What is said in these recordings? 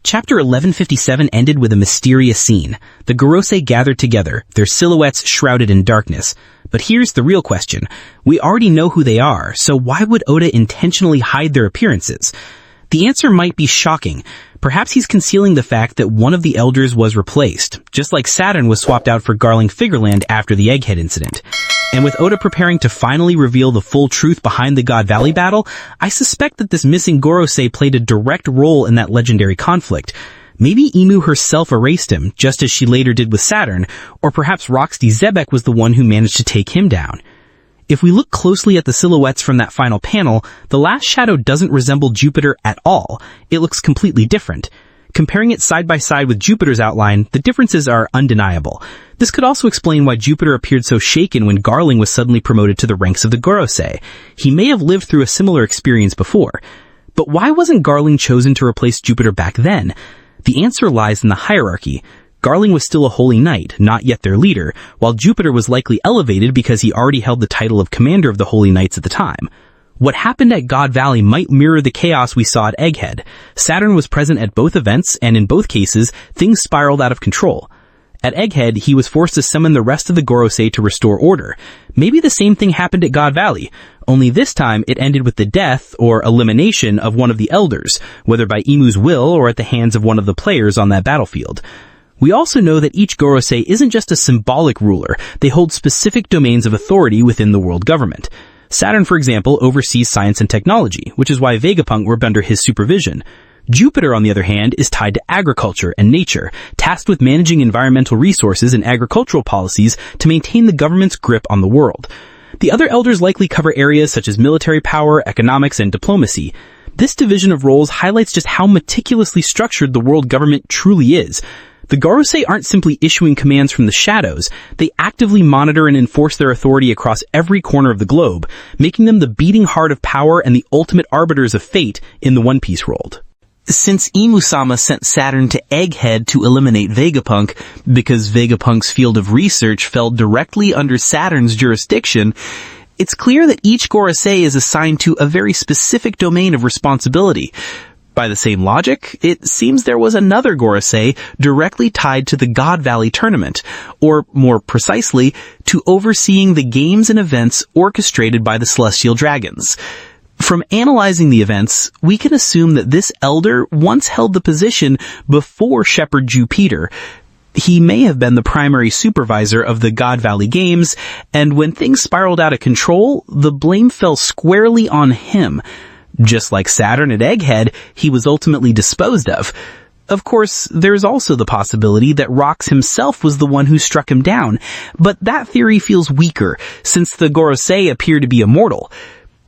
Chapter 1157 ended with a mysterious scene. The Gorosei gathered together, their silhouettes shrouded in darkness. But here's the real question. We already know who they are, so why would Oda intentionally hide their appearances? The answer might be shocking. Perhaps he's concealing the fact that one of the elders was replaced, just like Saturn was swapped out for Garling Figarland after the Egghead incident. And with Oda preparing to finally reveal the full truth behind the God Valley battle, I suspect that this missing Gorosei played a direct role in that legendary conflict. Maybe Imu herself erased him, just as she later did with Saturn, or perhaps Roxy Zebek was the one who managed to take him down. If we look closely at the silhouettes from that final panel, the last shadow doesn't resemble Jupiter at all. It looks completely different. Comparing it side by side with Jupiter's outline, the differences are undeniable. This could also explain why Jupiter appeared so shaken when Garling was suddenly promoted to the ranks of the Gorosei. He may have lived through a similar experience before. But why wasn't Garling chosen to replace Jupiter back then? The answer lies in the hierarchy. Garling was still a holy knight, not yet their leader, while Jupiter was likely elevated because he already held the title of commander of the holy knights at the time. What happened at God Valley might mirror the chaos we saw at Egghead. Saturn was present at both events, and in both cases, things spiraled out of control. At Egghead, he was forced to summon the rest of the Gorosei to restore order. Maybe the same thing happened at God Valley, only this time it ended with the death or elimination of one of the elders, whether by Imu's will or at the hands of one of the players on that battlefield. We also know that each Gorosei isn't just a symbolic ruler, they hold specific domains of authority within the world government. Saturn, for example, oversees science and technology, which is why Vegapunk worked under his supervision. Jupiter, on the other hand, is tied to agriculture and nature, tasked with managing environmental resources and agricultural policies to maintain the government's grip on the world. The other elders likely cover areas such as military power, economics, and diplomacy. This division of roles highlights just how meticulously structured the world government truly is. The Gorosei aren't simply issuing commands from the shadows, they actively monitor and enforce their authority across every corner of the globe, making them the beating heart of power and the ultimate arbiters of fate in the One Piece world. Since Imu-sama sent Saturn to Egghead to eliminate Vegapunk, because Vegapunk's field of research fell directly under Saturn's jurisdiction, it's clear that each Gorosei is assigned to a very specific domain of responsibility. By the same logic, it seems there was another Gorosei directly tied to the God Valley tournament, or more precisely, to overseeing the games and events orchestrated by the Celestial Dragons. From analyzing the events, we can assume that this elder once held the position before Shepherd Jupiter. He may have been the primary supervisor of the God Valley Games, and when things spiraled out of control, the blame fell squarely on him. Just like Saturn at Egghead, he was ultimately disposed of. Of course, there's also the possibility that Rox himself was the one who struck him down, but that theory feels weaker, since the Gorosei appear to be immortal.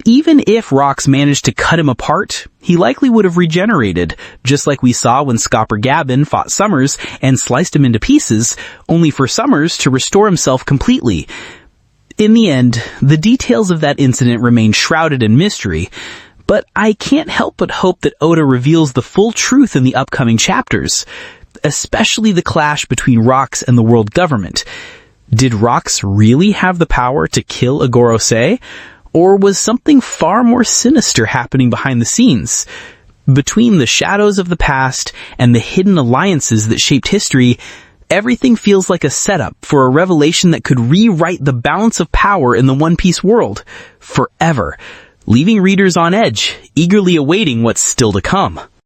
Even if Rox managed to cut him apart, he likely would have regenerated, just like we saw when Scopper Gabbin fought Summers and sliced him into pieces, only for Summers to restore himself completely. In the end, the details of that incident remain shrouded in mystery, but I can't help but hope that Oda reveals the full truth in the upcoming chapters, especially the clash between Rox and the world government. Did Rox really have the power to kill a Gorosei? Or was something far more sinister happening behind the scenes? Between the shadows of the past and the hidden alliances that shaped history, everything feels like a setup for a revelation that could rewrite the balance of power in the One Piece world forever, leaving readers on edge, eagerly awaiting what's still to come.